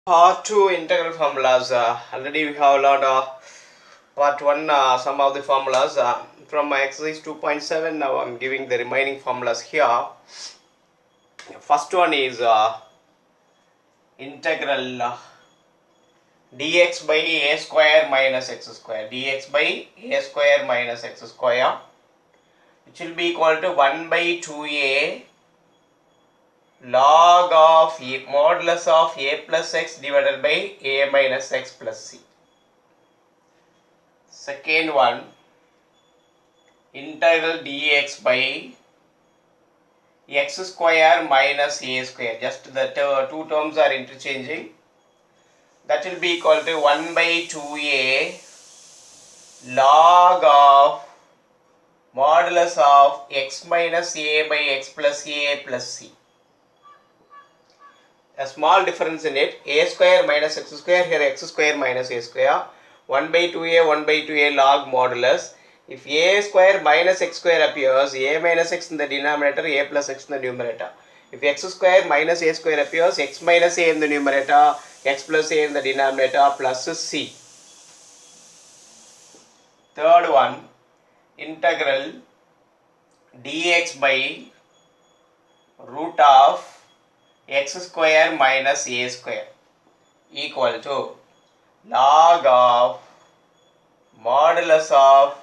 Part 2 integral formulas. Already we have learned part 1 some of the formulas from my exercise 2.7. Now I'm giving the remaining formulas here. First one is integral dx by a square minus x square. Dx by a square minus x square, which will be equal to 1 by 2a log of a modulus of a plus x divided by a minus x plus c. Second one, integral dx by x square minus a square. Just the two terms are interchanging. That will be equal to 1 by 2a log of modulus of x minus a by x plus a plus c. A small difference in it. A square minus x square, here x square minus a square. 1 by 2a, 1 by 2a log modulus. If a square minus x square appears, a minus x in the denominator, a plus x in the numerator. If x square minus a square appears, x minus a in the numerator, x plus a in the denominator, plus c. Third one, integral dx by root of x square minus a square equal to log of modulus of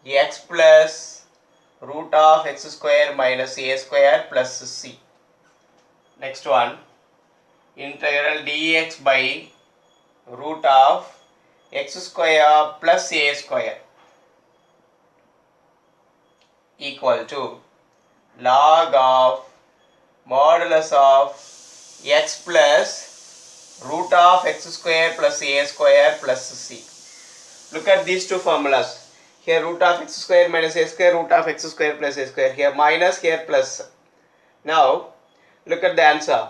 x plus root of x square minus a square plus c. Next one, integral dx by root of x square plus a square equal to log of modulus of x plus root of x square plus a square plus c. Look at these two formulas. Here root of x square minus a square, root of x square plus a square. Here minus, here plus. Now look at the answer.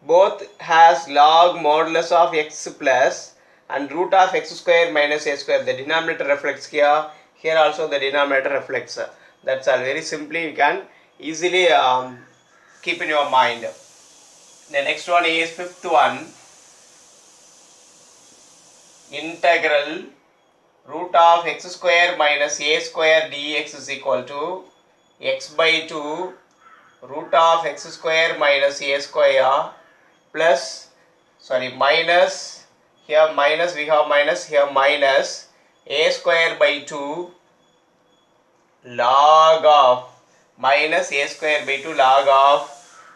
Both has log modulus of x plus and root of x square minus a square. The denominator reflects here. Here also the denominator reflects. That's all. Very simply you can easily keep in your mind. The next one is fifth one. Integral root of x square minus a square dx is equal to x by 2 root of x square minus a square plus minus, here minus, we have minus, here minus a square by 2 log of minus a square by 2 log of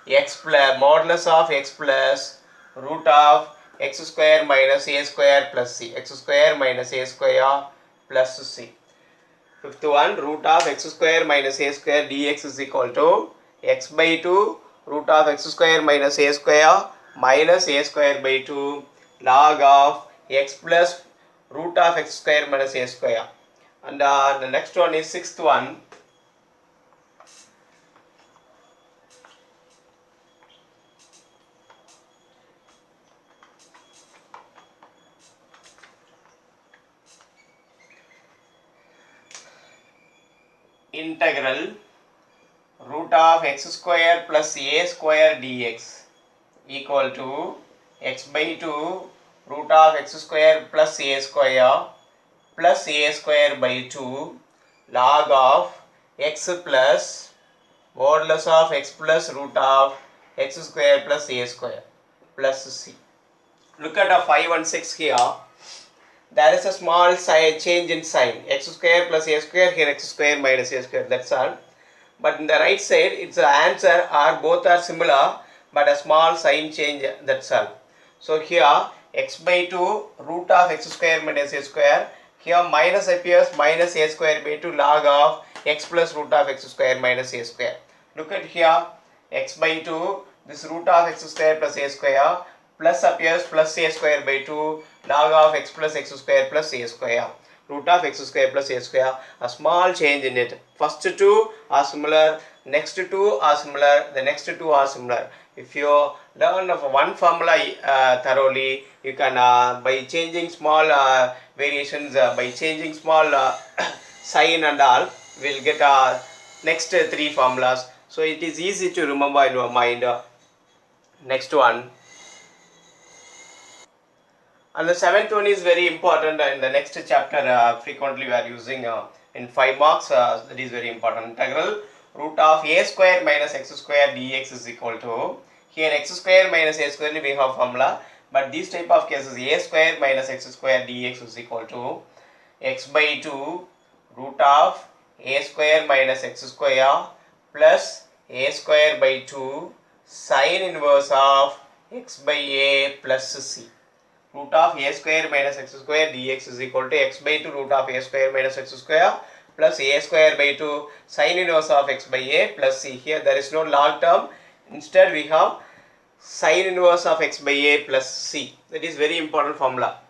x plus modulus of x plus root of x square minus a square plus c, x square minus a square plus c. Fifth one, root of x square minus a square dx is equal to x by 2 root of x square minus a square minus a square by 2 log of x plus root of x square minus a square. And the next one is sixth one. Integral root of x square plus a square dx equal to x by 2 root of x square plus a square by 2 log of x plus modulus of x plus root of x square plus a square plus c. Look at a 5 and 6 here. There is a small change in sign. X square plus a square, here x square minus a square, that's all. But in the right side, its answer are both are similar, but a small sign change, that's all. So here x by 2 root of x square minus a square, here minus appears, minus a square by 2 log of x plus root of x square minus a square. Look at here, x by 2, this root of x square plus a square, plus appears, plus a square by 2 log of x plus x square plus a square, root of x square plus a square. A small change in it. First two are similar, next two are similar, the next two are similar. If you learn of one formula thoroughly, you can by changing small variations, by changing small sign and all, will get next three formulas. So, it is easy to remember in your mind. Next one, integral root of x square minus a square dx equal to x by 2 root of x square plus a square plus x square minus a square dx equal to log of x plus root of x square minus a square plus a square. Look at here, x by 2 root of x square minus a square, here minus appears, minus a square by 2 log of x plus x square minus a square. Here minus appears, minus a square by 2 log of x plus x square minus a square. Root of x square plus a square, x by 2 root of x square minus a square, plus appears, plus a square by 2 log of x plus x square minus a square. Next one, And the seventh one is very important in the next chapter. Frequently we are using in 5 marks. That is very important. Integral root of a square minus x square dx is equal to, here x square minus a square we have formula, but these type of cases a square minus x square dx is equal to x by 2 root of a square minus x square plus a square by 2 sine inverse of x by a plus c. Root of a square minus x square dx is equal to x by 2 root of a square minus x square plus a square by 2 sine inverse of x by a plus c. Here there is no log term, instead we have sine inverse of x by a plus c. That is very important formula.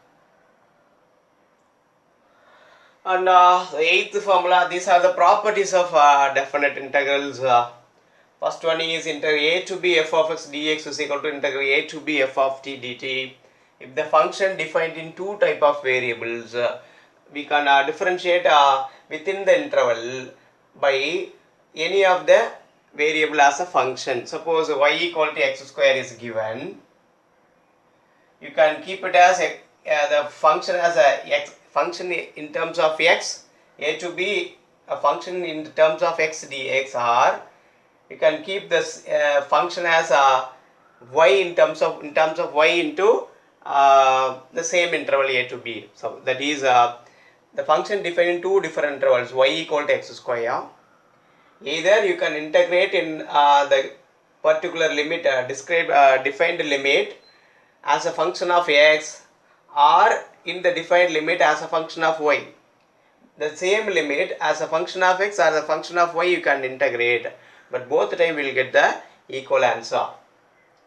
And the eighth formula, these are the properties of definite integrals. First one is integral a to b f of x dx is equal to integral a to b f of t dt. If the function defined in two type of variables, we can differentiate within the interval by any of the variable as a function. Suppose y equal to x square is given, you can keep it as the function as a x function in terms of x, a to b a function in terms of x dx, or you can keep this function as a y in terms of y into the same interval a to b. So that is the function defined in two different intervals, y equal to x square. Either you can integrate in the particular limit defined limit as a function of x, or in the defined limit as a function of y. The same limit as a function of x or a function of y you can integrate, but both time will get the equal answer.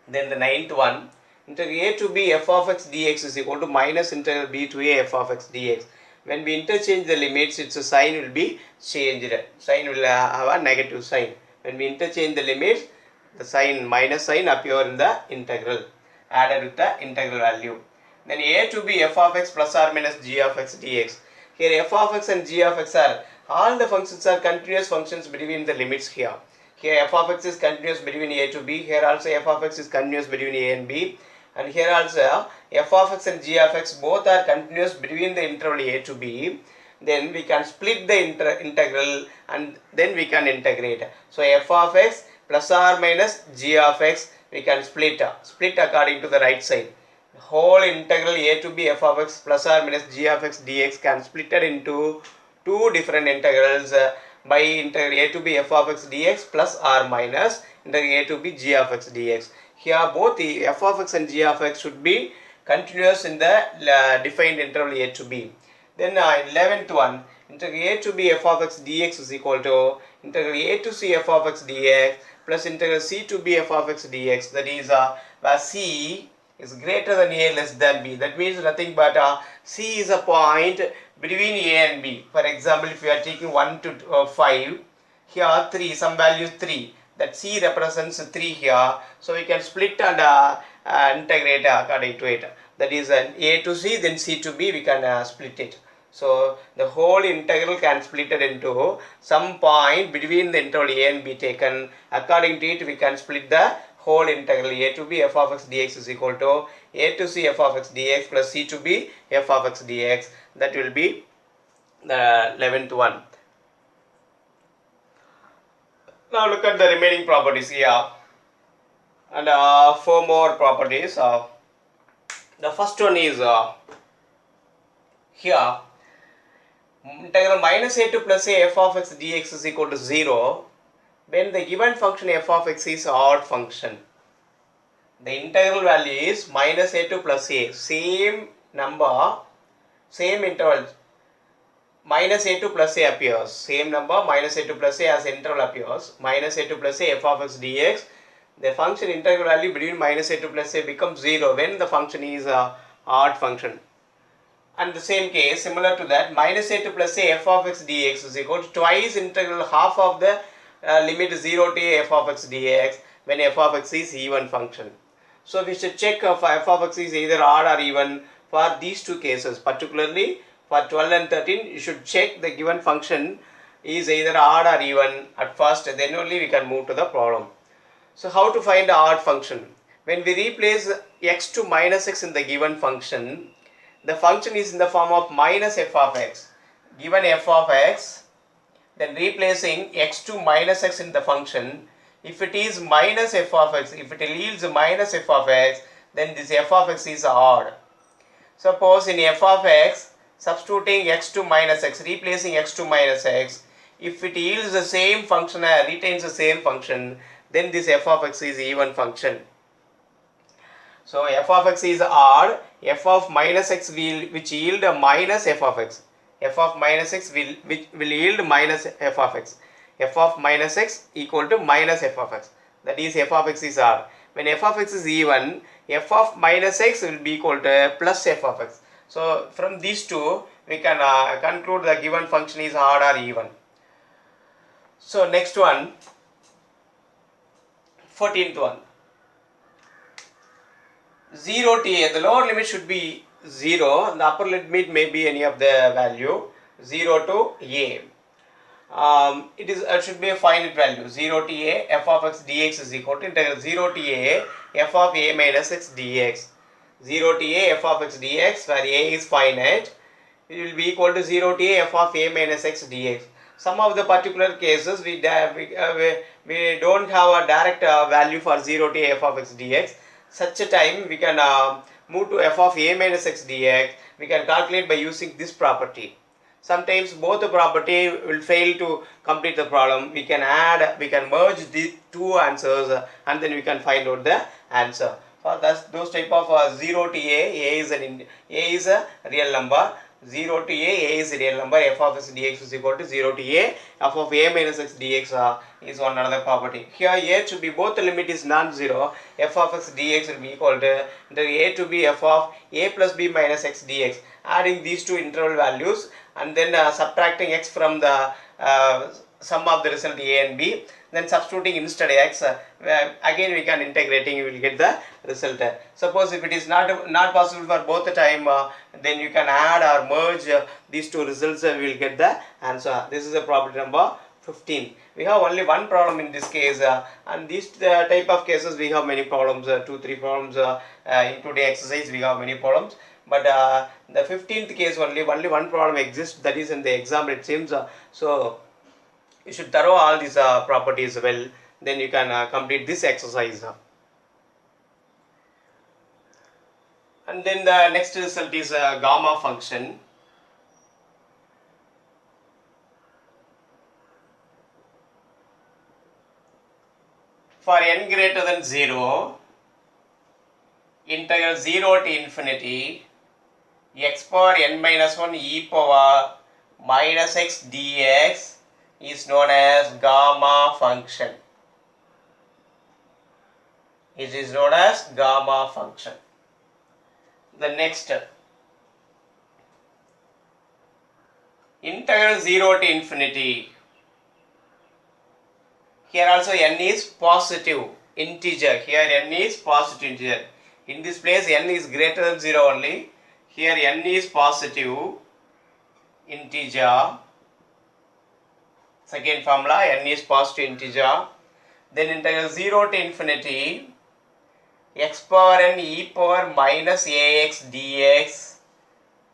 Then the ninth one, integral a to b f of x dx is equal to minus integral b to a f of x dx. When we interchange the limits, its sign will be changed. Sign will have a negative sign. When we interchange the limits, the sign minus sign appear in the integral, added with the integral value. Then a to b f of x plus or minus g of x dx. Here f of x and g of x are, all the functions are continuous functions between the limits here. Here f of x is continuous between a to b, here also f of x is continuous between a and b, and here also f of x and g of x both are continuous between the interval a to b. Then we can split the integral and then we can integrate. So f of x plus or minus g of x we can split according to the right side. Whole integral a to b f of x plus or minus g of x dx can split it into two different integrals by integral a to b f of x dx plus or minus integral a to b g of x dx. Here both the f of x and g of x should be continuous in the defined interval a to b. Then 11th one, integral a to b f of x dx is equal to integral a to c f of x dx plus integral c to b f of x dx. That is where c is greater than a less than b. That means nothing but c is a point between a and b. For example, if we are taking 1 to 5, here 3, some value 3, that c represents 3 here, so we can split and integrate according to it. That is a to c, then c to b, we can split it. So the whole integral can split it into some point between the interval a and b taken. According to it, we can split the whole integral a to b f of x dx is equal to a to c f of x dx plus c to b f of x dx. That will be the 11th one. Now look at the remaining properties here, and 4 more properties. The first one is here, integral minus a to plus a f of x dx is equal to 0 when the given function f of x is odd function. The integral value is minus a to plus a, same number, same interval, minus a to plus a appears, same number minus a to plus a as interval appears, minus a to plus a f of x dx. The function integral value between minus a to plus a becomes 0 when the function is a odd function. And the same case, similar to that, minus a to plus a f of x dx is equal to twice integral half of the limit 0 to a f of x dx when f of x is even function. So we should check if f of x is either odd or even for these two cases. Particularly for 12 and 13, you should check the given function is either odd or even at first, then only we can move to the problem. So how to find the odd function? When we replace x to minus x in the given function, the function is in the form of minus f of x. Given f of x, then replacing x2 minus x in the function, if it is minus f of x, if it yields minus f of x, then this f of x is odd. Suppose in f of x, substituting x2 minus x, replacing x2 minus x, if it yields the same function, retains the same function, then this f of x is even function. So f of x is odd, f of minus x which yield a minus f of x. F of minus x will yield minus f of x. F of minus x equal to minus f of x. That is f of x is odd. When f of x is even, f of minus x will be equal to plus f of x. So from these two, we can conclude the given function is odd or even. So next one, 14th one. 0 to a, the lower limit should be 0, and the upper limit may be any of the value 0 to a. It should be a finite value 0 to a f of x dx is equal to integral 0 to a f of a minus x dx. 0 to a f of x dx, where a is finite, it will be equal to 0 to a f of a minus x dx. Some of the particular cases we don't have a direct value for 0 to a f of x dx. Such a time we can move to f of a minus x dx. We can calculate by using this property. Sometimes both the property will fail to complete the problem. We can merge the two answers and then we can find out the answer. For those type of 0 to a is a real number. 0 to a is a real number, f of x dx is equal to 0 to a, f of a minus x dx is one another property. Here a to be, both the limit is non-zero, f of x dx will be equal to a to be f of a plus b minus x dx. Adding these two interval values and then subtracting x from the sum of the result a and b, then substituting instead x, again we can integrating, you will get the result. Suppose if it is not possible for both the time, then you can add or merge these two results, we will get the answer. This is the problem number 15. We have only one problem in this case, and these type of cases we have many problems, 2-3 problems including exercise, we have many problems. But the 15th case only one problem exists, that is in the exam it seems. So you should thorough all these properties well, then you can complete this exercise. And then the next result is gamma function. For n greater than 0, integral 0 to infinity x power n minus 1 e power minus x dx is known as gamma function. It is known as gamma function. The next, integral 0 to infinity. Here also n is positive integer. Here n is positive integer. In this place n is greater than 0 only. Here n is positive integer. Second formula, n is positive integer. Then integral 0 to infinity x power n e power minus ax dx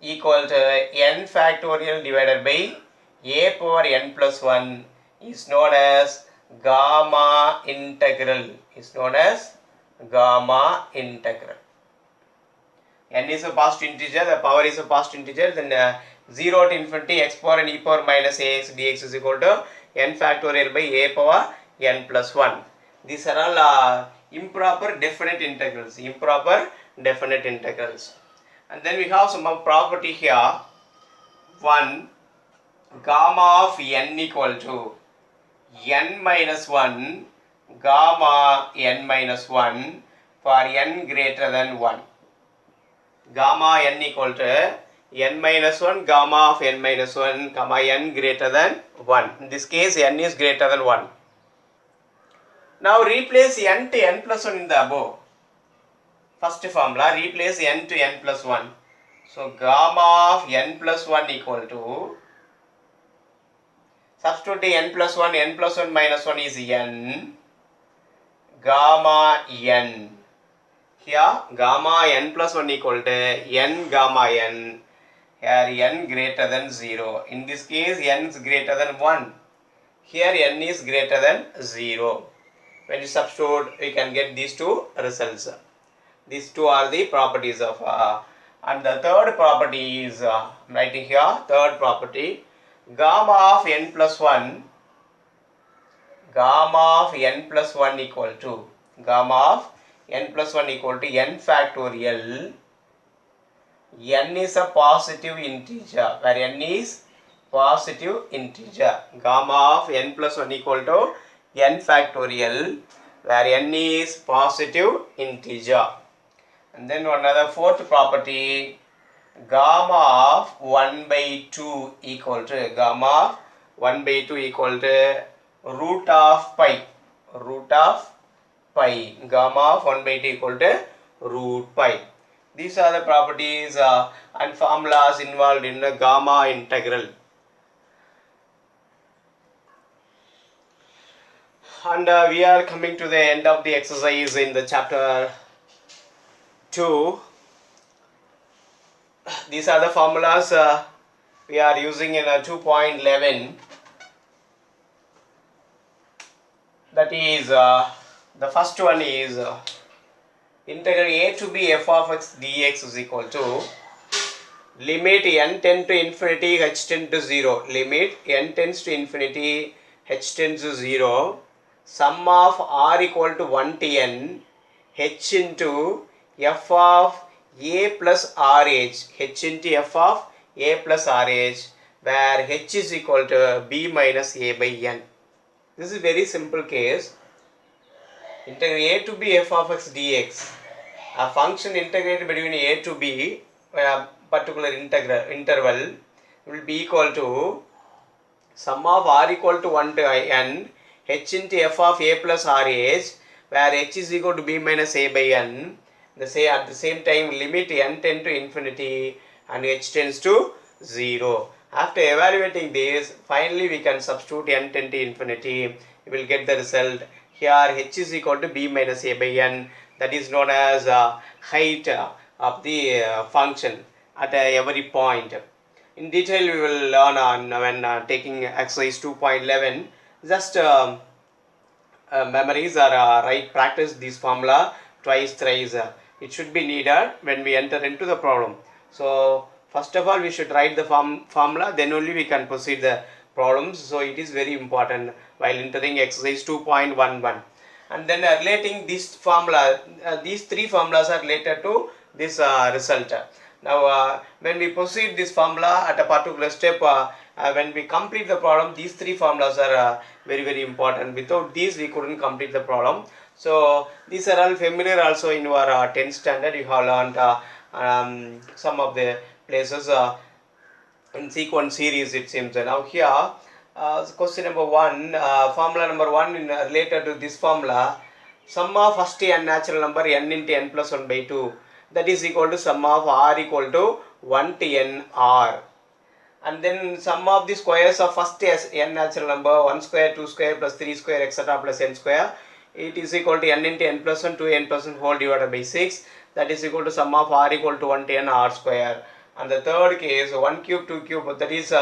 equal to n factorial divided by a power n plus 1 is known as gamma integral. Is known as gamma integral. N is a positive integer, the power is a positive integer, then 0 to infinity x power n e power minus ax dx is equal to n factorial by a power n plus 1. These are all improper definite integrals. Improper definite integrals. And then we have some property here. 1, gamma of n equal to n minus 1 gamma n minus 1 for n greater than 1. Gamma n equal to n minus 1 gamma of n minus 1 comma n greater than 1. In this case n is greater than 1. Now replace n to n plus 1 in the above. First formula, replace n to n plus 1. So gamma of n plus 1 equal to, substitute n plus 1 minus 1 is n, gamma n. Here gamma n plus 1 equal to n gamma n. Here n greater than 0. In this case n is greater than 1. Here n is greater than 0. When you substitute, we can get these two results. These two are the properties of and the third property is writing here, third property, gamma of n plus 1 equal to gamma of n plus 1 equal to n factorial. N is a positive integer, where n is positive integer. Gamma of n plus 1 equal to n factorial, where n is positive integer. And then another fourth property, gamma of 1 by 2 equal to gamma of 1 by 2 equal to root of pi. Gamma of 1 by 2 equal to root pi. These are the properties and formulas involved in the gamma integral. And we are coming to the end of the exercise in the chapter 2. These are the formulas we are using in 2.11. That is, the first one is integral a to b f of x dx is equal to limit n tend to infinity h tend to 0. Limit n tends to infinity h tends to 0. Sum of r equal to 1 to n h into f of a plus rh. H into f of a plus rh, where h is equal to b minus a by n. This is a very simple case. Integral a to b f of x dx. A function integrated between a to b, a particular interval, will be equal to sum of r equal to 1 to n h into f of a plus rh, where h is equal to b minus a by n. At the same time, limit n tend to infinity and h tends to 0. After evaluating this, finally we can substitute n tend to infinity. We will get the result. Here h is equal to b minus a by n. That is known as height of the function at every point. In detail we will learn on when taking exercise 2.11. Just memories or practice this formula twice, thrice. It should be needed when we enter into the problem. So first of all we should write the formula, then only we can proceed the problems. So it is very important while entering exercise 2.11. And then relating this formula, these three formulas are related to this result. Now when we proceed this formula at a particular step, when we complete the problem, these three formulas are very important. Without these we couldn't complete the problem. So these are all familiar also in your 10th standard. You have learned some of the places in sequence series, it seems. Now here question number 1, formula number 1 related to this formula, sum of first n natural number n into n plus 1 by 2, that is equal to sum of r equal to 1 to n r. And then sum of the squares of first n natural number 1 square, 2 square plus 3 square etc plus n square, it is equal to n into n plus 1 to n plus 1 whole divided by 6. That is equal to sum of r equal to 1 to n r square. And the third case, 1 cube, 2 cube, that is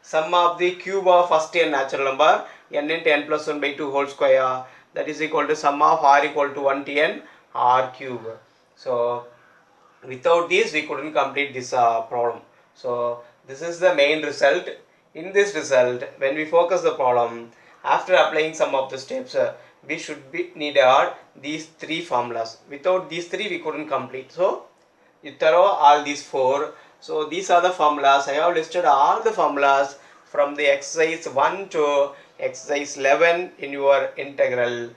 sum of the cube of first n natural number n into n plus 1 by 2 whole square, that is equal to sum of r equal to 1 to n r cube. So without this we couldn't complete this problem. So this is the main result. In this result, when we focus the problem, after applying some of the steps, we should be needed these three formulas. Without these three we couldn't complete. So you thorough all these four. So these are the formulas. I have listed all the formulas from the exercise 1 to exercise 11 in your integral.